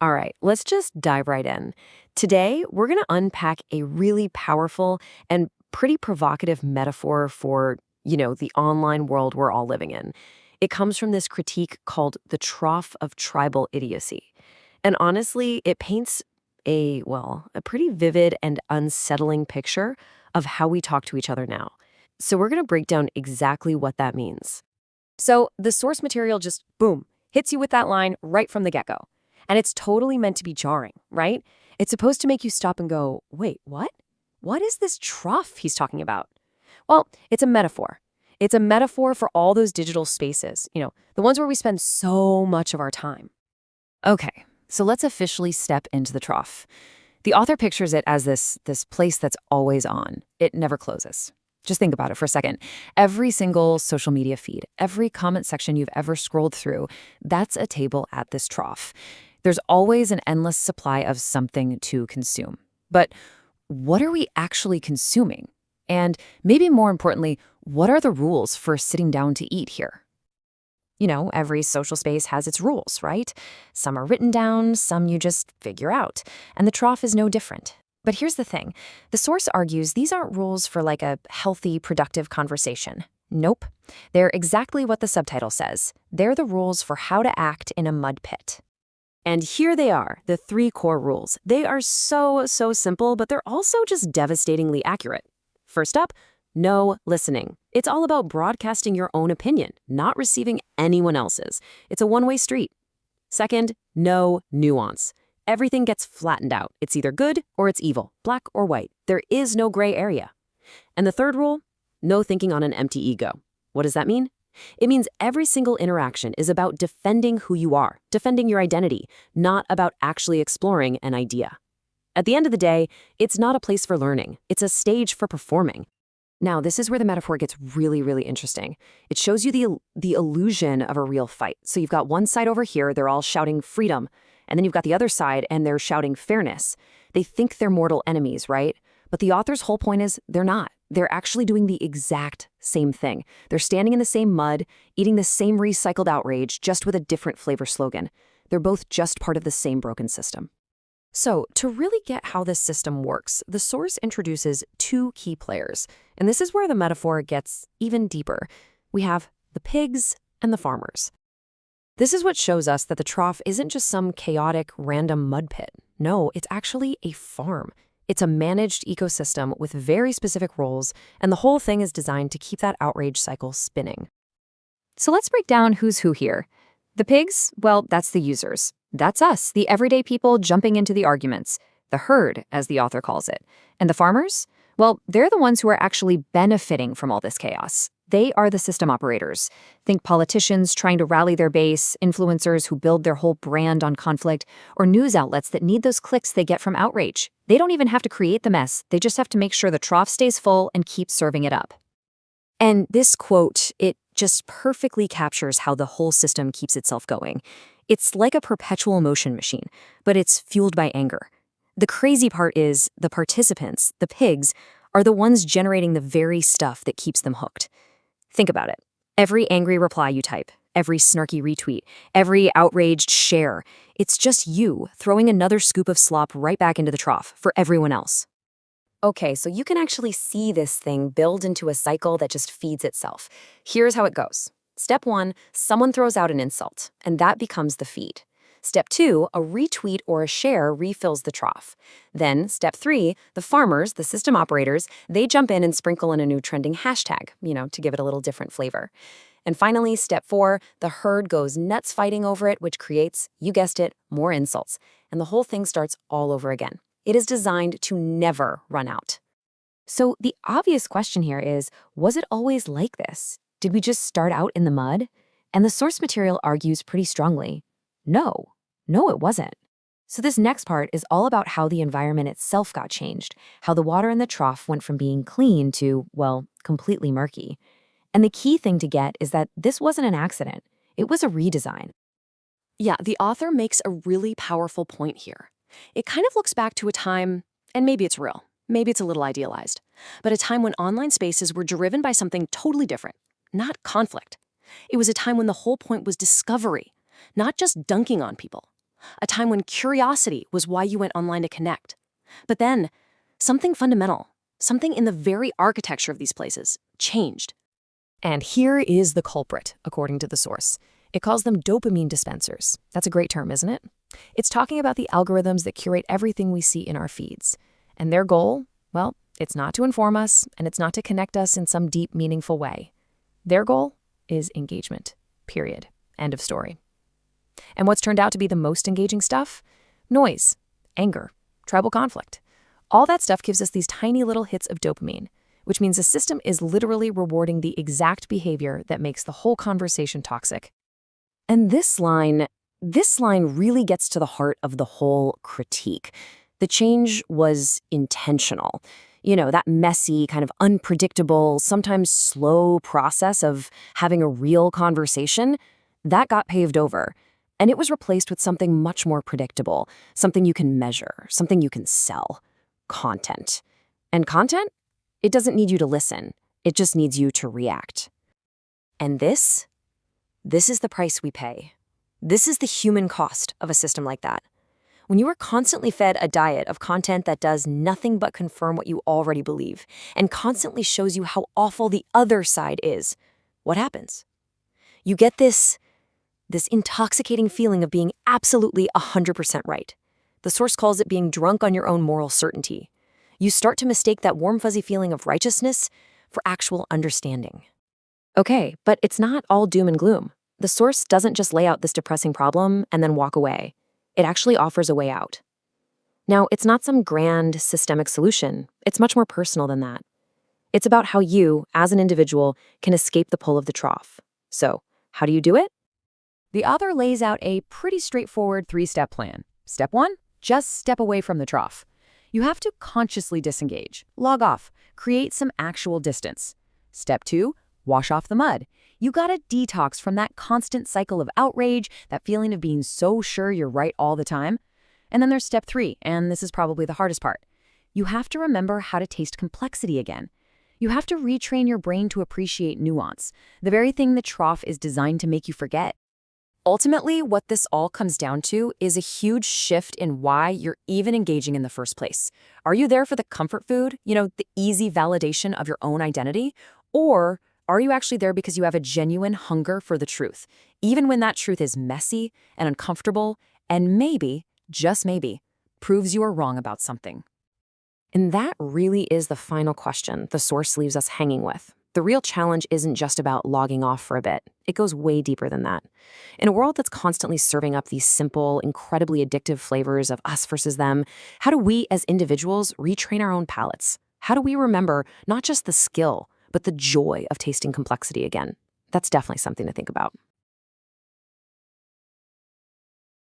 All right, let's just dive right in. Today, we're going to unpack a really powerful and pretty provocative metaphor for, the online world we're all living in. It comes from this critique called the Trough of Tribal Idiocy. And honestly, it paints a pretty vivid and unsettling picture of how we talk to each other now. So we're going to break down exactly what that means. So the source material just, boom, hits you with that line right from the get-go. And it's totally meant to be jarring, right? It's supposed to make you stop and go, wait, what? What is this trough he's talking about? Well, it's a metaphor. It's a metaphor for all those digital spaces, the ones where we spend so much of our time. Okay, so let's officially step into the trough. The author pictures it as this place that's always on. It never closes. Just think about it for a second. Every single social media feed, every comment section you've ever scrolled through, that's a table at this trough. There's always an endless supply of something to consume. But what are we actually consuming? And maybe more importantly, what are the rules for sitting down to eat here? Every social space has its rules, right? Some are written down, some you just figure out. And the trough is no different. But here's the thing. The source argues these aren't rules for like a healthy, productive conversation. Nope. They're exactly what the subtitle says. They're the rules for how to act in a mud pit. And here they are, the three core rules. They are so simple, but they're also just devastatingly accurate. First up, no listening. It's all about broadcasting your own opinion, not receiving anyone else's. It's a one-way street. Second, no nuance. Everything gets flattened out. It's either good or it's evil, black or white. There is no gray area. And the third rule, no thinking on an empty ego. What does that mean? It means every single interaction is about defending who you are, defending your identity, not about actually exploring an idea. At the end of the day, it's not a place for learning. It's a stage for performing. Now, this is where the metaphor gets really interesting. It shows you the illusion of a real fight. So you've got one side over here, they're all shouting freedom. And then you've got the other side, and they're shouting fairness. They think they're mortal enemies, right? But the author's whole point is they're not. They're actually doing the exact same thing. They're standing in the same mud, eating the same recycled outrage, just with a different flavor slogan. They're both just part of the same broken system. So, to really get how this system works, the source introduces two key players. And this is where the metaphor gets even deeper. We have the pigs and the farmers. This is what shows us that the trough isn't just some chaotic, random mud pit. No, it's actually a farm. It's a managed ecosystem with very specific roles, and the whole thing is designed to keep that outrage cycle spinning. So let's break down who's who here. The pigs, well, that's the users. That's us, the everyday people jumping into the arguments. The herd, as the author calls it. And the farmers? Well, they're the ones who are actually benefiting from all this chaos. They are the system operators. Think politicians trying to rally their base, influencers who build their whole brand on conflict, or news outlets that need those clicks they get from outrage. They don't even have to create the mess. They just have to make sure the trough stays full and keep serving it up. And this quote, it just perfectly captures how the whole system keeps itself going. It's like a perpetual motion machine, but it's fueled by anger. The crazy part is the participants, the pigs, are the ones generating the very stuff that keeps them hooked. Think about it. Every angry reply you type, every snarky retweet, every outraged share, it's just you throwing another scoop of slop right back into the trough for everyone else. Okay, so you can actually see this thing build into a cycle that just feeds itself. Here's how it goes. Step 1, someone throws out an insult, and that becomes the feed. Step 2, a retweet or a share refills the trough. Then, step 3, the farmers, the system operators, they jump in and sprinkle in a new trending hashtag, to give it a little different flavor. And finally, step 4, the herd goes nuts fighting over it, which creates, you guessed it, more insults. And the whole thing starts all over again. It is designed to never run out. So the obvious question here is, was it always like this? Did we just start out in the mud? And the source material argues pretty strongly. No, it wasn't. So this next part is all about how the environment itself got changed, how the water in the trough went from being clean to, well, completely murky. And the key thing to get is that this wasn't an accident. It was a redesign. Yeah, the author makes a really powerful point here. It kind of looks back to a time, and maybe it's real, maybe it's a little idealized, but a time when online spaces were driven by something totally different, not conflict. It was a time when the whole point was discovery, not just dunking on people. a time when curiosity was why you went online to connect. But then, something fundamental, something in the very architecture of these places, changed. And here is the culprit, according to the source. It calls them dopamine dispensers. That's a great term, isn't it? It's talking about the algorithms that curate everything we see in our feeds. And their goal, well, it's not to inform us, and it's not to connect us in some deep, meaningful way. Their goal is engagement, period. End of story. And what's turned out to be the most engaging stuff? Noise, anger, tribal conflict. All that stuff gives us these tiny little hits of dopamine, which means the system is literally rewarding the exact behavior that makes the whole conversation toxic. And this line really gets to the heart of the whole critique. The change was intentional. You know, that messy, kind of unpredictable, sometimes slow process of having a real conversation, that got paved over. And it was replaced with something much more predictable, something you can measure, something you can sell. Content. And content? It doesn't need you to listen. It just needs you to react. And this is the price we pay. This is the human cost of a system like that. When you are constantly fed a diet of content that does nothing but confirm what you already believe and constantly shows you how awful the other side is, what happens? You get this intoxicating feeling of being absolutely 100% right. The source calls it being drunk on your own moral certainty. You start to mistake that warm, fuzzy feeling of righteousness for actual understanding. Okay, but it's not all doom and gloom. The source doesn't just lay out this depressing problem and then walk away. It actually offers a way out. Now, it's not some grand systemic solution. It's much more personal than that. It's about how you, as an individual, can escape the pull of the trough. So, how do you do it? The author lays out a pretty straightforward 3-step plan. Step 1, just step away from the trough. You have to consciously disengage, log off, create some actual distance. Step 2, wash off the mud. You gotta detox from that constant cycle of outrage, that feeling of being so sure you're right all the time. And then there's step 3, and this is probably the hardest part. You have to remember how to taste complexity again. You have to retrain your brain to appreciate nuance, the very thing the trough is designed to make you forget. Ultimately, what this all comes down to is a huge shift in why you're even engaging in the first place. Are you there for the comfort food, the easy validation of your own identity? Or are you actually there because you have a genuine hunger for the truth, even when that truth is messy and uncomfortable and maybe, just maybe, proves you are wrong about something? And that really is the final question the source leaves us hanging with. The real challenge isn't just about logging off for a bit. It goes way deeper than that. In a world that's constantly serving up these simple, incredibly addictive flavors of us versus them, how do we as individuals retrain our own palates? How do we remember not just the skill, but the joy of tasting complexity again? That's definitely something to think about.